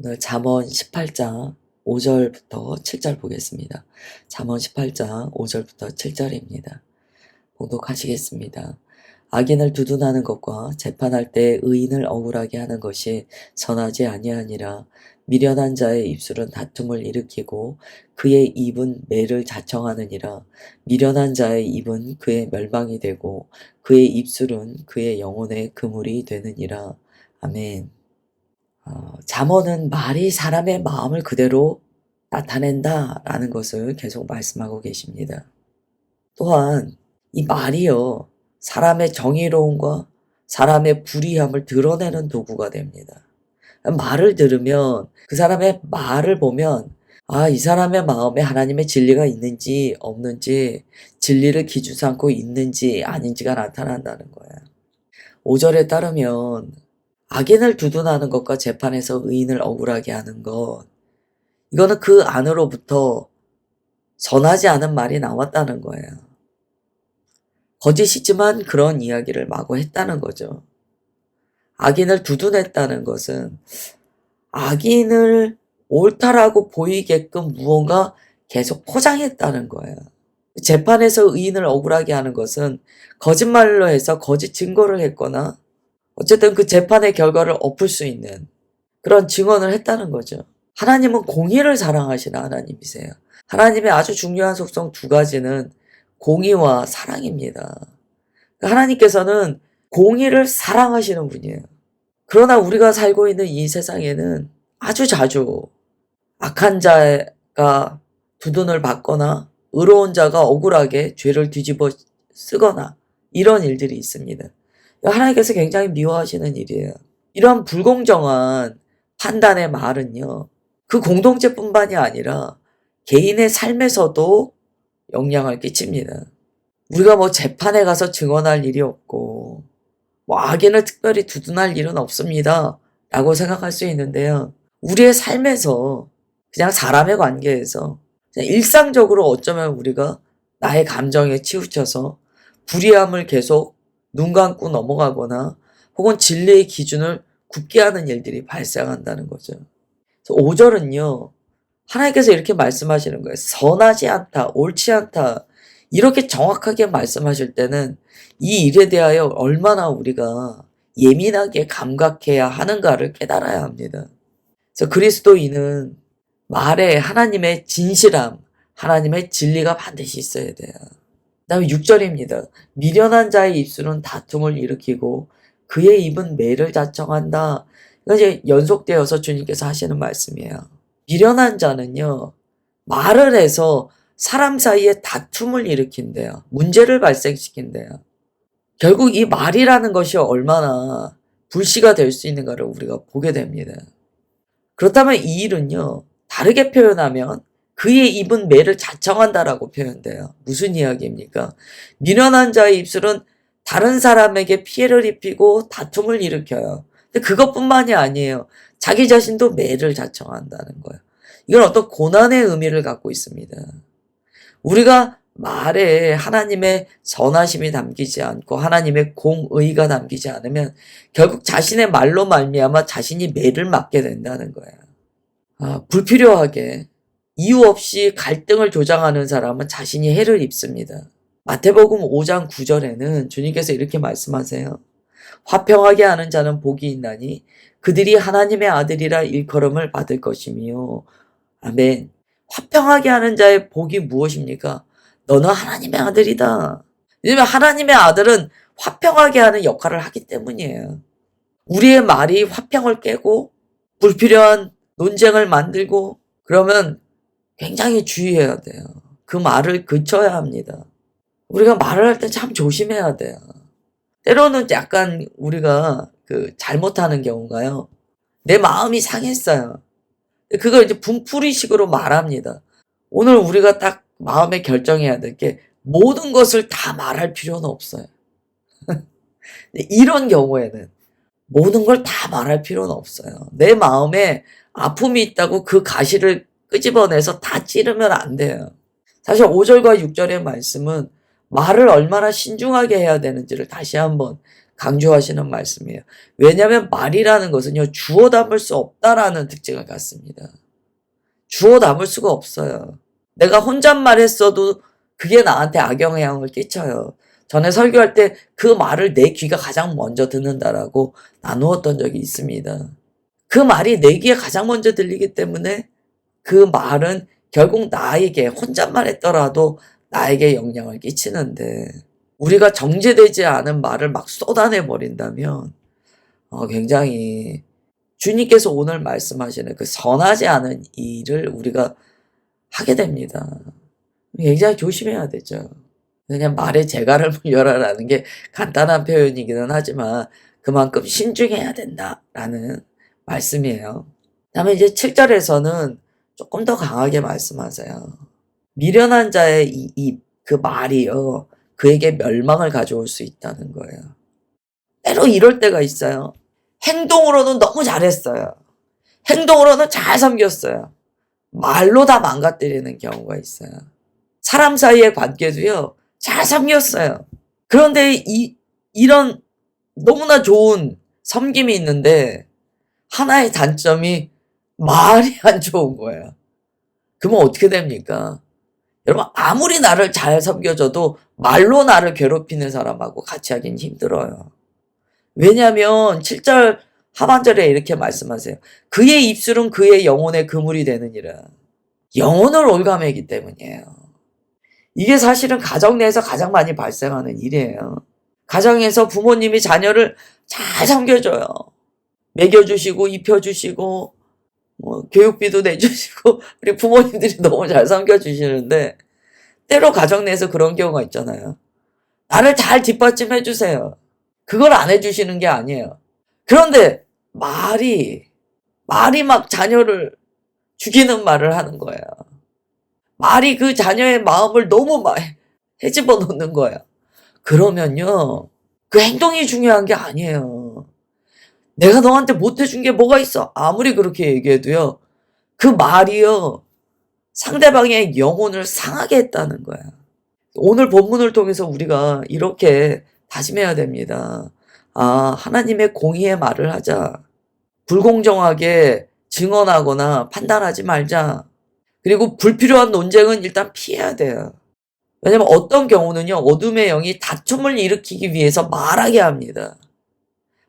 오늘 잠언 18장 5절부터 7절 보겠습니다. 잠언 18장 5절부터 7절입니다. 봉독하시겠습니다. 악인을 두둔하는 것과 재판할 때 의인을 억울하게 하는 것이 선하지 아니하니라. 미련한 자의 입술은 다툼을 일으키고 그의 입은 매를 자청하느니라. 미련한 자의 입은 그의 멸망이 되고 그의 입술은 그의 영혼의 그물이 되느니라. 아멘. 잠언은 말이 사람의 마음을 그대로 나타낸다라는 것을 계속 말씀하고 계십니다. 또한 이 말이요, 사람의 정의로움과 사람의 불의함을 드러내는 도구가 됩니다. 말을 들으면 그 사람의 말을 보면 이 사람의 마음에 하나님의 진리가 있는지 없는지, 진리를 기준 삼고 있는지 아닌지가 나타난다는 거예요. 5절에 따르면 악인을 두둔하는 것과 재판에서 의인을 억울하게 하는 것, 이거는 그 안으로부터 선하지 않은 말이 나왔다는 거예요. 거짓이지만 그런 이야기를 마구 했다는 거죠. 악인을 두둔했다는 것은 악인을 옳다라고 보이게끔 무언가 계속 포장했다는 거예요. 재판에서 의인을 억울하게 하는 것은 거짓말로 해서 거짓 증거를 했거나 어쨌든 그 재판의 결과를 엎을 수 있는 그런 증언을 했다는 거죠. 하나님은 공의를 사랑하시는 하나님이세요. 하나님의 아주 중요한 속성 두 가지는 공의와 사랑입니다. 하나님께서는 공의를 사랑하시는 분이에요. 그러나 우리가 살고 있는 이 세상에는 아주 자주 악한 자가 두둔을 받거나 의로운 자가 억울하게 죄를 뒤집어 쓰거나 이런 일들이 있습니다. 하나님께서 굉장히 미워하시는 일이에요. 이러한 불공정한 판단의 말은요, 그 공동체뿐만이 아니라 개인의 삶에서도 영향을 끼칩니다. 우리가 재판에 가서 증언할 일이 없고 악인을 특별히 두둔할 일은 없습니다 라고 생각할 수 있는데요, 우리의 삶에서 그냥 사람의 관계에서 그냥 일상적으로 어쩌면 우리가 나의 감정에 치우쳐서 불의함을 계속 눈 감고 넘어가거나 혹은 진리의 기준을 굽게 하는 일들이 발생한다는 거죠. 5절은요, 하나님께서 이렇게 말씀하시는 거예요. 선하지 않다, 옳지 않다, 이렇게 정확하게 말씀하실 때는 이 일에 대하여 얼마나 우리가 예민하게 감각해야 하는가를 깨달아야 합니다. 그래서 그리스도인은 말에 하나님의 진실함, 하나님의 진리가 반드시 있어야 돼요. 그 다음에 6절입니다. 미련한 자의 입술은 다툼을 일으키고 그의 입은 매를 자청한다. 이거 이제 연속되어서 주님께서 하시는 말씀이에요. 미련한 자는요, 말을 해서 사람 사이에 다툼을 일으킨대요. 문제를 발생시킨대요. 결국 이 말이라는 것이 얼마나 불씨가 될 수 있는가를 우리가 보게 됩니다. 그렇다면 이 일은요, 다르게 표현하면 그의 입은 매를 자청한다라고 표현돼요. 무슨 이야기입니까? 미련한 자의 입술은 다른 사람에게 피해를 입히고 다툼을 일으켜요. 근데 그것뿐만이 아니에요. 자기 자신도 매를 자청한다는 거예요. 이건 어떤 고난의 의미를 갖고 있습니다. 우리가 말에 하나님의 선하심이 담기지 않고 하나님의 공의가 담기지 않으면 결국 자신의 말로 말미암아 자신이 매를 맞게 된다는 거예요. 불필요하게 이유 없이 갈등을 조장하는 사람은 자신이 해를 입습니다. 마태복음 5장 9절에는 주님께서 이렇게 말씀하세요. 화평하게 하는 자는 복이 있나니 그들이 하나님의 아들이라 일컬음을 받을 것이며. 아멘. 화평하게 하는 자의 복이 무엇입니까? 너는 하나님의 아들이다. 왜냐하면 하나님의 아들은 화평하게 하는 역할을 하기 때문이에요. 우리의 말이 화평을 깨고 불필요한 논쟁을 만들고 그러면 굉장히 주의해야 돼요. 그 말을 그쳐야 합니다. 우리가 말을 할 때 참 조심해야 돼요. 때로는 약간 우리가 잘못하는 경우가요, 내 마음이 상했어요. 그걸 이제 분풀이식으로 말합니다. 오늘 우리가 딱 마음에 결정해야 될 게 모든 것을 다 말할 필요는 없어요. 이런 경우에는 모든 걸 다 말할 필요는 없어요. 내 마음에 아픔이 있다고 그 가시를 끄집어내서 다 찌르면 안 돼요. 사실 5절과 6절의 말씀은 말을 얼마나 신중하게 해야 되는지를 다시 한번 강조하시는 말씀이에요. 왜냐하면 말이라는 것은요, 주워 담을 수 없다라는 특징을 갖습니다. 주워 담을 수가 없어요. 내가 혼잣말했어도 그게 나한테 악영향을 끼쳐요. 전에 설교할 때 그 말을 내 귀가 가장 먼저 듣는다라고 나누었던 적이 있습니다. 그 말이 내 귀에 가장 먼저 들리기 때문에 그 말은 결국 나에게 혼잣말 했더라도 나에게 영향을 끼치는데, 우리가 정제되지 않은 말을 막 쏟아내 버린다면 굉장히 주님께서 오늘 말씀하시는 그 선하지 않은 일을 우리가 하게 됩니다. 굉장히 조심해야 되죠. 그냥 말에 재갈을 물려라라는 게 간단한 표현이기는 하지만 그만큼 신중해야 된다라는 말씀이에요. 다음에 이제 7절에서는 조금 더 강하게 말씀하세요. 미련한 자의 이 입, 그 말이요, 그에게 멸망을 가져올 수 있다는 거예요. 때로 이럴 때가 있어요. 행동으로는 너무 잘했어요. 행동으로는 잘 섬겼어요. 말로 다 망가뜨리는 경우가 있어요. 사람 사이의 관계도요, 잘 섬겼어요. 그런데 이런 너무나 좋은 섬김이 있는데 하나의 단점이 말이 안 좋은 거예요. 그러면 어떻게 됩니까? 여러분, 아무리 나를 잘 섬겨줘도 말로 나를 괴롭히는 사람하고 같이 하긴 힘들어요. 왜냐하면 7절 하반절에 이렇게 말씀하세요. 그의 입술은 그의 영혼의 그물이 되느니라. 영혼을 올가매기 때문이에요. 이게 사실은 가정 내에서 가장 많이 발생하는 일이에요. 가정에서 부모님이 자녀를 잘 섬겨줘요. 먹여주시고 입혀주시고 교육비도 내주시고 우리 부모님들이 너무 잘 섬겨주시는데, 때로 가정 내에서 그런 경우가 있잖아요. 나를 잘 뒷받침해 주세요. 그걸 안 해주시는 게 아니에요. 그런데 말이 막 자녀를 죽이는 말을 하는 거예요. 말이 그 자녀의 마음을 너무 헤집어 놓는 거예요. 그러면요, 그 행동이 중요한 게 아니에요. 내가 너한테 못해준 게 뭐가 있어? 아무리 그렇게 얘기해도요, 그 말이요, 상대방의 영혼을 상하게 했다는 거야. 오늘 본문을 통해서 우리가 이렇게 다짐해야 됩니다. 하나님의 공의의 말을 하자. 불공정하게 증언하거나 판단하지 말자. 그리고 불필요한 논쟁은 일단 피해야 돼요. 왜냐면 어떤 경우는요, 어둠의 영이 다툼을 일으키기 위해서 말하게 합니다.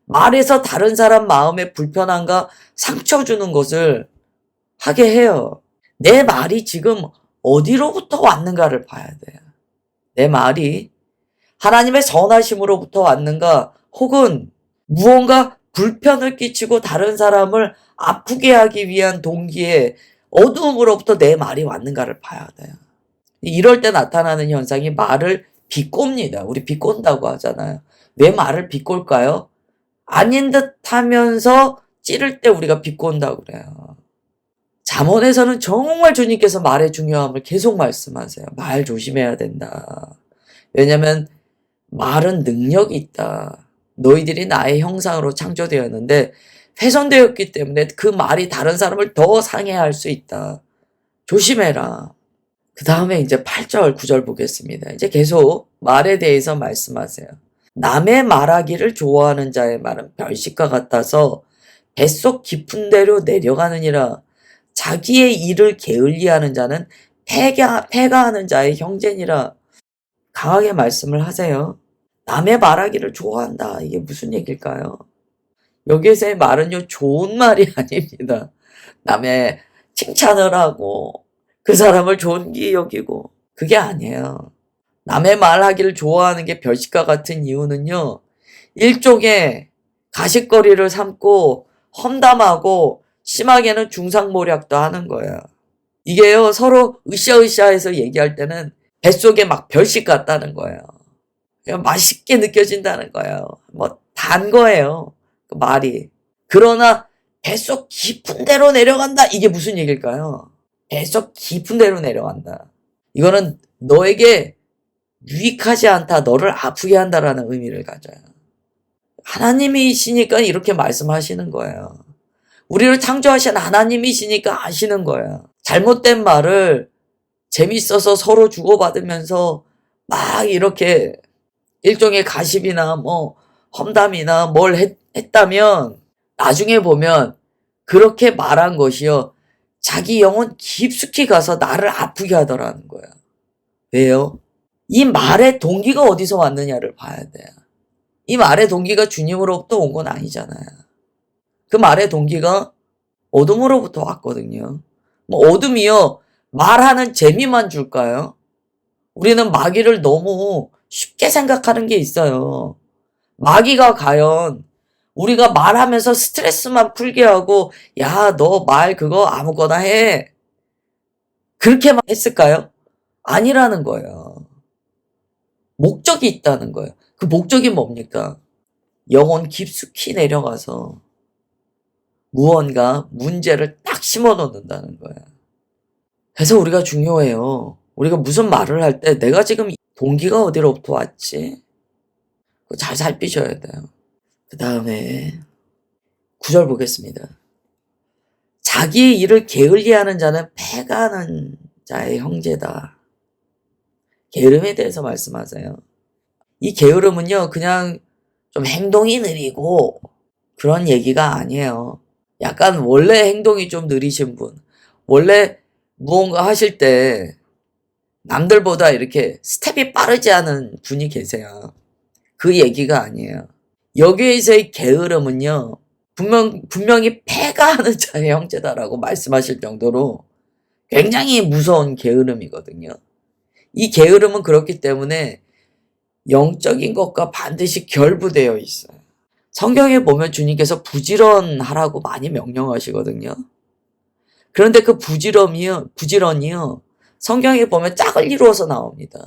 말해서 다른 사람 마음에 불편함과 상처 주는 것을 하게 해요. 내 말이 지금 어디로부터 왔는가를 봐야 돼요. 내 말이 하나님의 선하심으로부터 왔는가, 혹은 무언가 불편을 끼치고 다른 사람을 아프게 하기 위한 동기에 어두움으로부터 내 말이 왔는가를 봐야 돼요. 이럴 때 나타나는 현상이 말을 비꼽니다. 우리 비꼰다고 하잖아요. 왜 말을 비꼴까요? 아닌 듯 하면서 찌를 때 우리가 비꼰다고 그래요. 잠언에서는 정말 주님께서 말의 중요함을 계속 말씀하세요. 말 조심해야 된다. 왜냐하면 말은 능력이 있다. 너희들이 나의 형상으로 창조되었는데 훼손되었기 때문에 그 말이 다른 사람을 더 상해할 수 있다. 조심해라. 그 다음에 이제 8절, 9절 보겠습니다. 이제 계속 말에 대해서 말씀하세요. 남의 말하기를 좋아하는 자의 말은 별식과 같아서 뱃속 깊은 데로 내려가느니라. 자기의 일을 게을리하는 자는 패가하는 자의 형제니라. 강하게 말씀을 하세요. 남의 말하기를 좋아한다. 이게 무슨 얘기일까요? 여기에서의 말은요, 좋은 말이 아닙니다. 남의 칭찬을 하고 그 사람을 존귀히 여기고, 그게 아니에요. 남의 말하기를 좋아하는 게 별식과 같은 이유는요, 일종의 가십거리를 삼고 험담하고 심하게는 중상모략도 하는 거예요. 이게요, 서로 으쌰으쌰해서 얘기할 때는 뱃속에 막 별식 같다는 거예요. 그냥 맛있게 느껴진다는 거예요. 단 거예요, 그 말이. 그러나 뱃속 깊은 데로 내려간다. 이게 무슨 얘기일까요? 뱃속 깊은 데로 내려간다. 이거는 너에게 유익하지 않다, 너를 아프게 한다라는 의미를 가져요. 하나님이시니까 이렇게 말씀하시는 거예요. 우리를 창조하신 하나님이시니까 아시는 거예요. 잘못된 말을 재밌어서 서로 주고받으면서 막 이렇게 일종의 가십이나 험담이나 뭘 했다면 나중에 보면 그렇게 말한 것이요. 자기 영혼 깊숙이 가서 나를 아프게 하더라는 거야. 왜요? 이 말의 동기가 어디서 왔느냐를 봐야 돼요. 이 말의 동기가 주님으로부터 온 건 아니잖아요. 그 말의 동기가 어둠으로부터 왔거든요. 뭐 어둠이요. 말하는 재미만 줄까요? 우리는 마귀를 너무 쉽게 생각하는 게 있어요. 마귀가 과연 우리가 말하면서 스트레스만 풀게 하고 야, 너 말 그거 아무거나 해. 그렇게만 했을까요? 아니라는 거예요. 목적이 있다는 거예요. 그 목적이 뭡니까? 영혼 깊숙이 내려가서 무언가 문제를 딱 심어 놓는다는 거예요. 그래서 우리가 중요해요. 우리가 무슨 말을 할 때 내가 지금 동기가 어디로부터 왔지? 그거 잘 살피셔야 돼요. 그 다음에 9절 보겠습니다. 자기의 일을 게을리하는 자는 패가는 자의 형제다. 게으름에 대해서 말씀하세요. 이 게으름은요, 그냥 좀 행동이 느리고 그런 얘기가 아니에요. 약간 원래 행동이 좀 느리신 분, 원래 무언가 하실 때 남들보다 이렇게 스텝이 빠르지 않은 분이 계세요. 그 얘기가 아니에요. 여기에서의 게으름은요, 분명히 패가하는 자의 형제다라고 말씀하실 정도로 굉장히 무서운 게으름이거든요. 이 게으름은 그렇기 때문에 영적인 것과 반드시 결부되어 있어요. 성경에 보면 주님께서 부지런하라고 많이 명령하시거든요. 그런데 그 부지런이요. 성경에 보면 짝을 이루어서 나옵니다.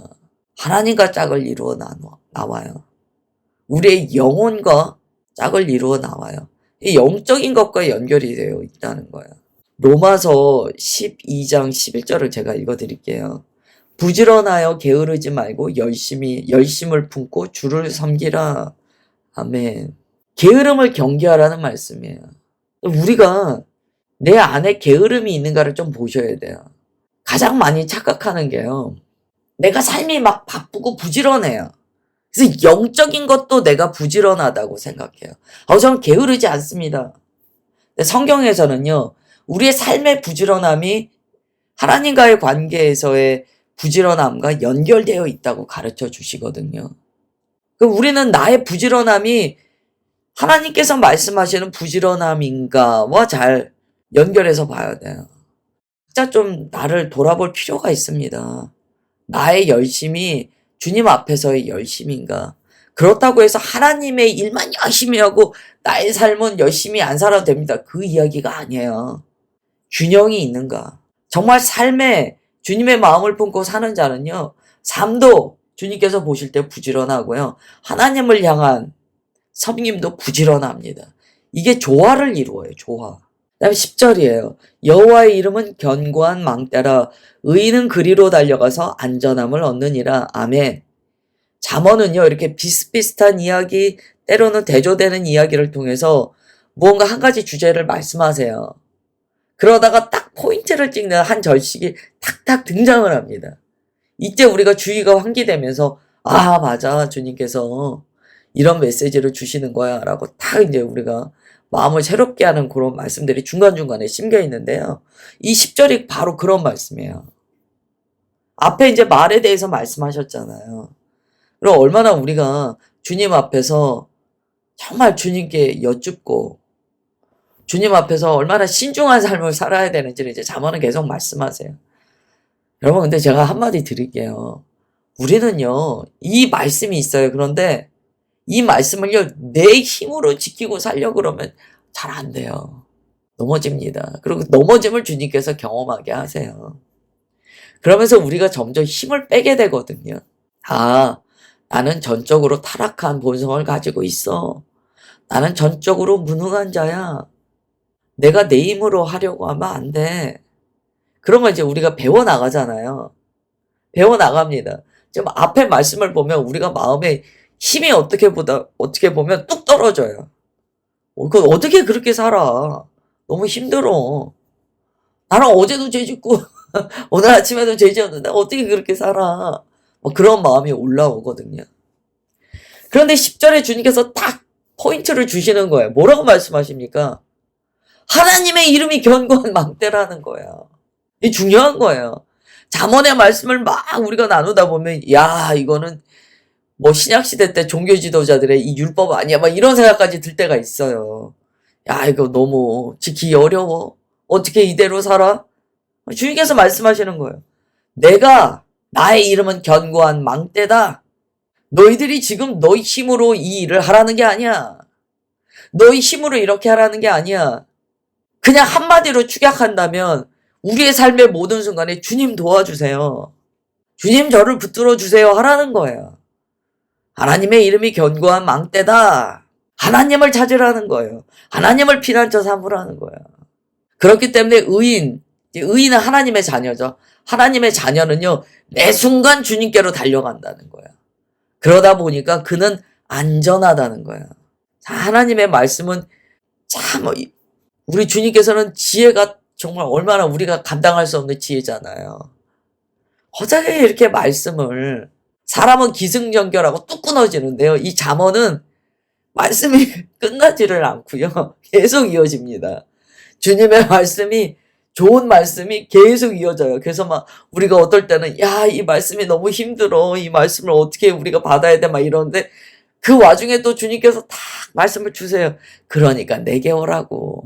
하나님과 짝을 이루어 나와요. 우리의 영혼과 짝을 이루어 나와요. 이 영적인 것과 연결이 되어 있다는 거예요. 로마서 12장 11절을 제가 읽어드릴게요. 부지런하여 게으르지 말고 열심을 품고 주를 섬기라. 아멘. 게으름을 경계하라는 말씀이에요. 우리가 내 안에 게으름이 있는가를 좀 보셔야 돼요. 가장 많이 착각하는 게요. 내가 삶이 막 바쁘고 부지런해요. 그래서 영적인 것도 내가 부지런하다고 생각해요. 저는 게으르지 않습니다. 성경에서는요. 우리의 삶의 부지런함이 하나님과의 관계에서의 부지런함과 연결되어 있다고 가르쳐 주시거든요. 우리는 나의 부지런함이 하나님께서 말씀하시는 부지런함인가와 잘 연결해서 봐야 돼요. 진짜 좀 나를 돌아볼 필요가 있습니다. 나의 열심이 주님 앞에서의 열심인가? 그렇다고 해서 하나님의 일만 열심히 하고 나의 삶은 열심히 안 살아도 됩니다. 그 이야기가 아니에요. 균형이 있는가? 정말 삶에 주님의 마음을 품고 사는 자는요. 삶도 주님께서 보실 때 부지런하고요. 하나님을 향한 섬김도 부지런합니다. 이게 조화를 이루어요. 조화. 그다음에 10절이에요. 여호와의 이름은 견고한 망대라 의인은 그리로 달려가서 안전함을 얻느니라. 아멘. 잠언은요. 이렇게 비슷비슷한 이야기, 때로는 대조되는 이야기를 통해서 무언가 한 가지 주제를 말씀하세요. 그러다가 딱 포인트를 찍는 한 절식이 탁탁 등장을 합니다. 이때 우리가 주의가 환기되면서 아 맞아 주님께서 이런 메시지를 주시는 거야 라고 딱 이제 우리가 마음을 새롭게 하는 그런 말씀들이 중간중간에 심겨 있는데요. 이 10절이 바로 그런 말씀이에요. 앞에 이제 말에 대해서 말씀하셨잖아요. 그럼 얼마나 우리가 주님 앞에서 정말 주님께 여쭙고 주님 앞에서 얼마나 신중한 삶을 살아야 되는지를 이제 잠언은 계속 말씀하세요. 여러분 근데 제가 한마디 드릴게요. 우리는요 이 말씀이 있어요. 그런데 이 말씀을요 내 힘으로 지키고 살려고 그러면 잘 안 돼요. 넘어집니다. 그리고 넘어짐을 주님께서 경험하게 하세요. 그러면서 우리가 점점 힘을 빼게 되거든요. 아, 나는 전적으로 타락한 본성을 가지고 있어. 나는 전적으로 무능한 자야. 내가 내 힘으로 하려고 하면 안 돼. 그러면 이제 우리가 배워나가잖아요. 배워나갑니다. 지금 앞에 말씀을 보면 우리가 마음에 힘이 어떻게 보면 뚝 떨어져요. 그 어떻게 그렇게 살아? 너무 힘들어. 나는 어제도 죄 짓고 오늘 아침에도 죄 지었는데 어떻게 그렇게 살아? 그런 마음이 올라오거든요. 그런데 10절에 주님께서 딱 포인트를 주시는 거예요. 뭐라고 말씀하십니까? 하나님의 이름이 견고한 망대라는 거예요. 이게 중요한 거예요. 잠언의 말씀을 막 우리가 나누다 보면 야 이거는 뭐 신약시대 때 종교 지도자들의 이 율법 아니야 막 이런 생각까지 들 때가 있어요. 야 이거 너무 지키기 어려워. 어떻게 이대로 살아? 주님께서 말씀하시는 거예요. 내가 나의 이름은 견고한 망대다. 너희들이 지금 너희 힘으로 이 일을 하라는 게 아니야. 너희 힘으로 이렇게 하라는 게 아니야. 그냥 한마디로 축약한다면 우리의 삶의 모든 순간에 주님 도와주세요. 주님 저를 붙들어 주세요 하라는 거예요. 하나님의 이름이 견고한 망대다. 하나님을 찾으라는 거예요. 하나님을 피난처 삼으라는 거예요. 그렇기 때문에 의인은 하나님의 자녀죠. 하나님의 자녀는요, 매 순간 주님께로 달려간다는 거예요. 그러다 보니까 그는 안전하다는 거예요. 하나님의 말씀은 참, 우리 주님께서는 지혜가 정말 얼마나 우리가 감당할 수 없는 지혜잖아요. 어떻게 이렇게 말씀을, 사람은 기승전결하고 뚝 끊어지는데요. 이 잠언은 말씀이 끝나지를 않고요. 계속 이어집니다. 주님의 말씀이, 좋은 말씀이 계속 이어져요. 그래서 막 우리가 어떨 때는 야, 이 말씀이 너무 힘들어. 이 말씀을 어떻게 우리가 받아야 돼? 막 이러는데 그 와중에 또 주님께서 딱 말씀을 주세요. 그러니까 내게 오라고.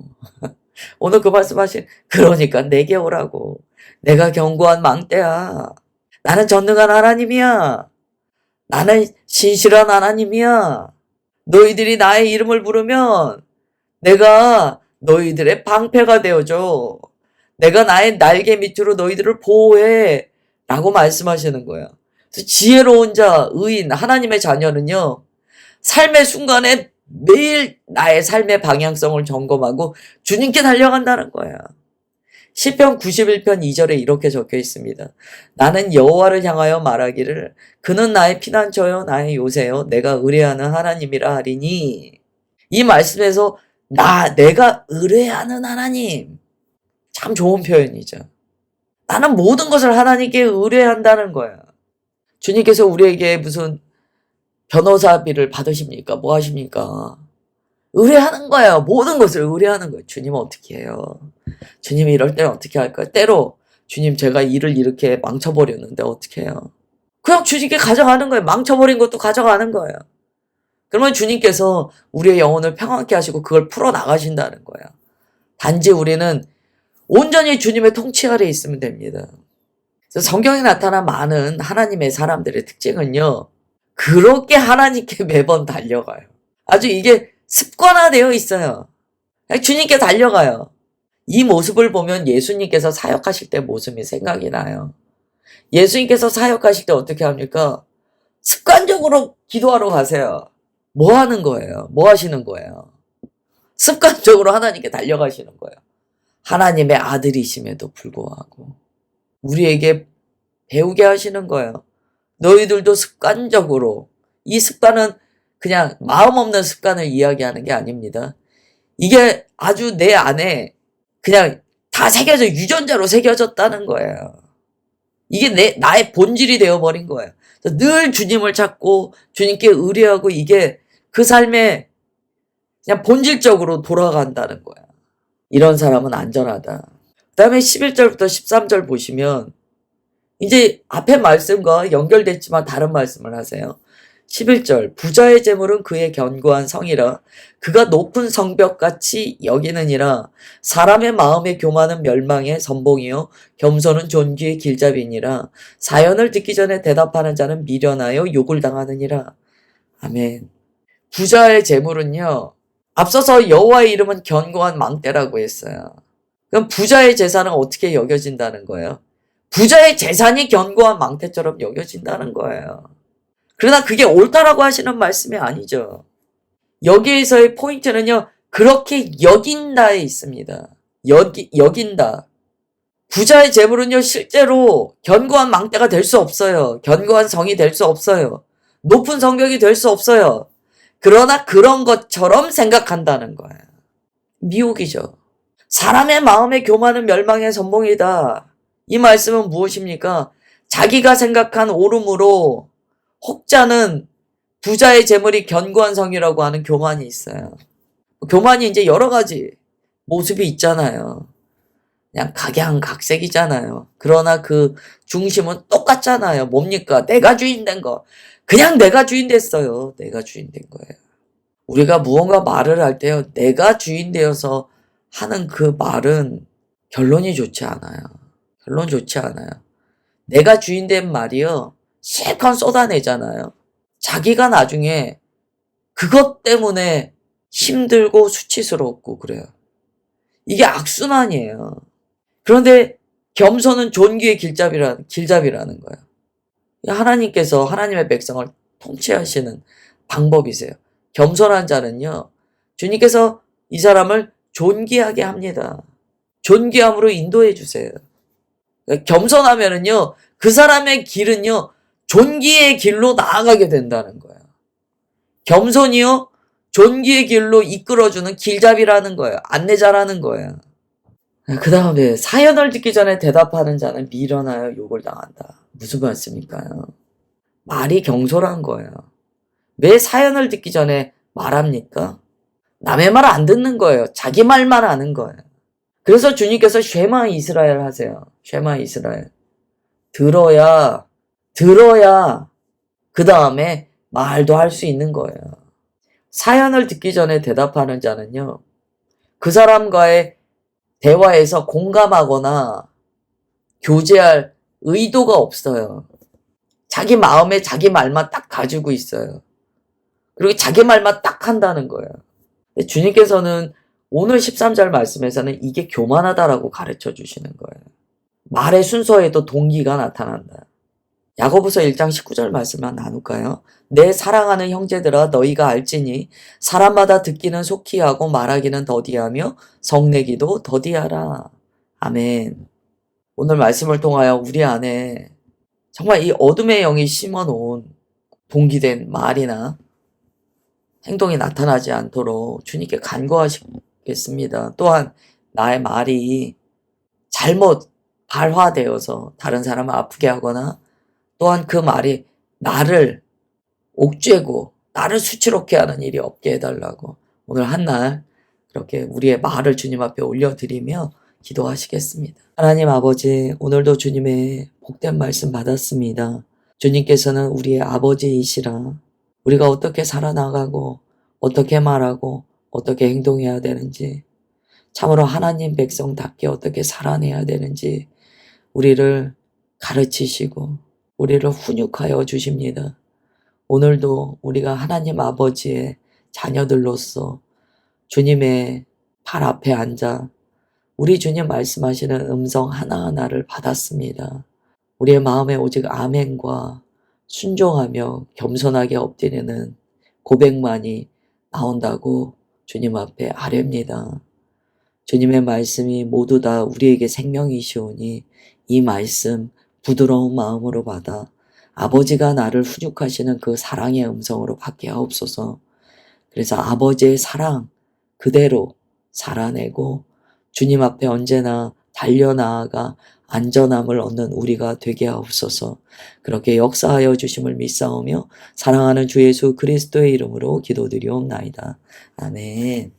오늘 그 말씀하신 그러니까 내게 오라고. 내가 견고한 망대야. 나는 전능한 하나님이야. 나는 신실한 하나님이야. 너희들이 나의 이름을 부르면 내가 너희들의 방패가 되어줘. 내가 나의 날개 밑으로 너희들을 보호해. 라고 말씀하시는 거예요. 그래서 지혜로운 자, 의인, 하나님의 자녀는요, 삶의 순간에 매일 나의 삶의 방향성을 점검하고 주님께 달려간다는 거예요. 시편 91편 2절에 이렇게 적혀 있습니다. 나는 여호와를 향하여 말하기를 그는 나의 피난처요 나의 요새요 내가 의뢰하는 하나님이라 하리니. 이 말씀에서 내가 의뢰하는 하나님, 참 좋은 표현이죠. 나는 모든 것을 하나님께 의뢰한다는 거야. 주님께서 우리에게 무슨 변호사비를 받으십니까? 뭐 하십니까? 의뢰하는 거예요. 모든 것을 의뢰하는 거예요. 주님은 어떻게 해요? 주님이 이럴 때는 어떻게 할까요? 때로 주님 제가 일을 이렇게 망쳐버렸는데 어떻게 해요? 그냥 주님께 가져가는 거예요. 망쳐버린 것도 가져가는 거예요. 그러면 주님께서 우리의 영혼을 평안케 하시고 그걸 풀어나가신다는 거예요. 단지 우리는 온전히 주님의 통치 아래에 있으면 됩니다. 그래서 성경에 나타난 많은 하나님의 사람들의 특징은요, 그렇게 하나님께 매번 달려가요. 아주 이게 습관화되어 있어요. 주님께 달려가요. 이 모습을 보면 예수님께서 사역하실 때 모습이 생각이 나요. 예수님께서 사역하실 때 어떻게 합니까? 습관적으로 기도하러 가세요. 뭐 하는 거예요? 뭐 하시는 거예요? 습관적으로 하나님께 달려가시는 거예요. 하나님의 아들이심에도 불구하고 우리에게 배우게 하시는 거예요. 너희들도 습관적으로, 이 습관은 그냥 마음 없는 습관을 이야기하는 게 아닙니다. 이게 아주 내 안에 그냥 다 새겨져, 유전자로 새겨졌다는 거예요. 이게 나의 본질이 되어버린 거예요. 늘 주님을 찾고 주님께 의뢰하고 이게 그 삶에 그냥 본질적으로 돌아간다는 거야. 이런 사람은 안전하다. 그 다음에 11절부터 13절 보시면 이제 앞에 말씀과 연결됐지만 다른 말씀을 하세요. 11절 부자의 재물은 그의 견고한 성이라 그가 높은 성벽같이 여기느니라. 사람의 마음의 교만은 멸망의 선봉이요 겸손은 존귀의 길잡이니라. 사연을 듣기 전에 대답하는 자는 미련하여 욕을 당하느니라. 아멘. 부자의 재물은요, 앞서서 여호와의 이름은 견고한 망대라고 했어요. 그럼 부자의 재산은 어떻게 여겨진다는 거예요? 부자의 재산이 견고한 망대처럼 여겨진다는 거예요. 그러나 그게 옳다라고 하시는 말씀이 아니죠. 여기에서의 포인트는요, 그렇게 여긴다에 있습니다. 여긴다. 부자의 재물은요, 실제로 견고한 망대가 될 수 없어요. 견고한 성이 될 수 없어요. 높은 성벽이 될 수 없어요. 그러나 그런 것처럼 생각한다는 거예요. 미혹이죠. 사람의 마음의 교만은 멸망의 선봉이다. 이 말씀은 무엇입니까? 자기가 생각한 옳음으로 혹자는 부자의 재물이 견고한 성이라고 하는 교만이 있어요. 교만이 이제 여러 가지 모습이 있잖아요. 그냥 각양각색이잖아요. 그러나 그 중심은 똑같잖아요. 뭡니까? 내가 주인 된 거. 그냥 내가 주인 됐어요. 내가 주인 된 거예요. 우리가 무언가 말을 할 때요. 내가 주인 되어서 하는 그 말은 결론이 좋지 않아요. 결론 좋지 않아요. 내가 주인 된 말이요. 실컷 쏟아내잖아요. 자기가 나중에 그것 때문에 힘들고 수치스럽고 그래요. 이게 악순환이에요. 그런데 겸손은 존귀의 길잡이라는 거예요. 하나님께서 하나님의 백성을 통치하시는 방법이세요. 겸손한 자는요, 주님께서 이 사람을 존귀하게 합니다. 존귀함으로 인도해 주세요. 겸손하면은요, 그 사람의 길은요, 존귀의 길로 나아가게 된다는 거예요. 겸손이요, 존귀의 길로 이끌어주는 길잡이라는 거예요. 안내자라는 거예요. 그 다음에 사연을 듣기 전에 대답하는 자는 미련하여 욕을 당한다. 무슨 말씀일까요? 말이 경솔한 거예요. 왜 사연을 듣기 전에 말합니까? 남의 말 안 듣는 거예요. 자기 말만 하는 거예요. 그래서 주님께서 쉐마 이스라엘 하세요. 쉐마 이스라엘. 들어야 그 다음에 말도 할 수 있는 거예요. 사연을 듣기 전에 대답하는 자는요, 그 사람과의 대화에서 공감하거나 교제할 의도가 없어요. 자기 마음에 자기 말만 딱 가지고 있어요. 그리고 자기 말만 딱 한다는 거예요. 근데 주님께서는 오늘 13절 말씀에서는 이게 교만하다라고 가르쳐 주시는 거예요. 말의 순서에도 동기가 나타난다. 야고보서 1장 19절 말씀만 나눌까요? 내 사랑하는 형제들아 너희가 알지니 사람마다 듣기는 속히 하고 말하기는 더디하며 성내기도 더디하라. 아멘. 오늘 말씀을 통하여 우리 안에 정말 이 어둠의 영이 심어놓은 동기된 말이나 행동이 나타나지 않도록 주님께 간구하시겠습니다. 또한 나의 말이 잘못 발화되어서 다른 사람을 아프게 하거나 또한 그 말이 나를 옥죄고 나를 수치롭게 하는 일이 없게 해달라고 오늘 한날 그렇게 우리의 말을 주님 앞에 올려드리며 기도하시겠습니다. 하나님 아버지, 오늘도 주님의 복된 말씀 받았습니다. 주님께서는 우리의 아버지이시라 우리가 어떻게 살아나가고 어떻게 말하고 어떻게 행동해야 되는지 참으로 하나님 백성답게 어떻게 살아내야 되는지 우리를 가르치시고 우리를 훈육하여 주십니다. 오늘도 우리가 하나님 아버지의 자녀들로서 주님의 발 앞에 앉아 우리 주님 말씀하시는 음성 하나하나를 받았습니다. 우리의 마음에 오직 아멘과 순종하며 겸손하게 엎드리는 고백만이 나온다고 주님 앞에 아뢰입니다. 주님의 말씀이 모두 다 우리에게 생명이시오니 이 말씀 부드러운 마음으로 받아 아버지가 나를 훈육하시는 그 사랑의 음성으로 받게 하옵소서. 그래서 아버지의 사랑 그대로 살아내고 주님 앞에 언제나 달려나아가 안전함을 얻는 우리가 되게 하옵소서. 그렇게 역사하여 주심을 믿사오며 사랑하는 주 예수 그리스도의 이름으로 기도드리옵나이다. 아멘.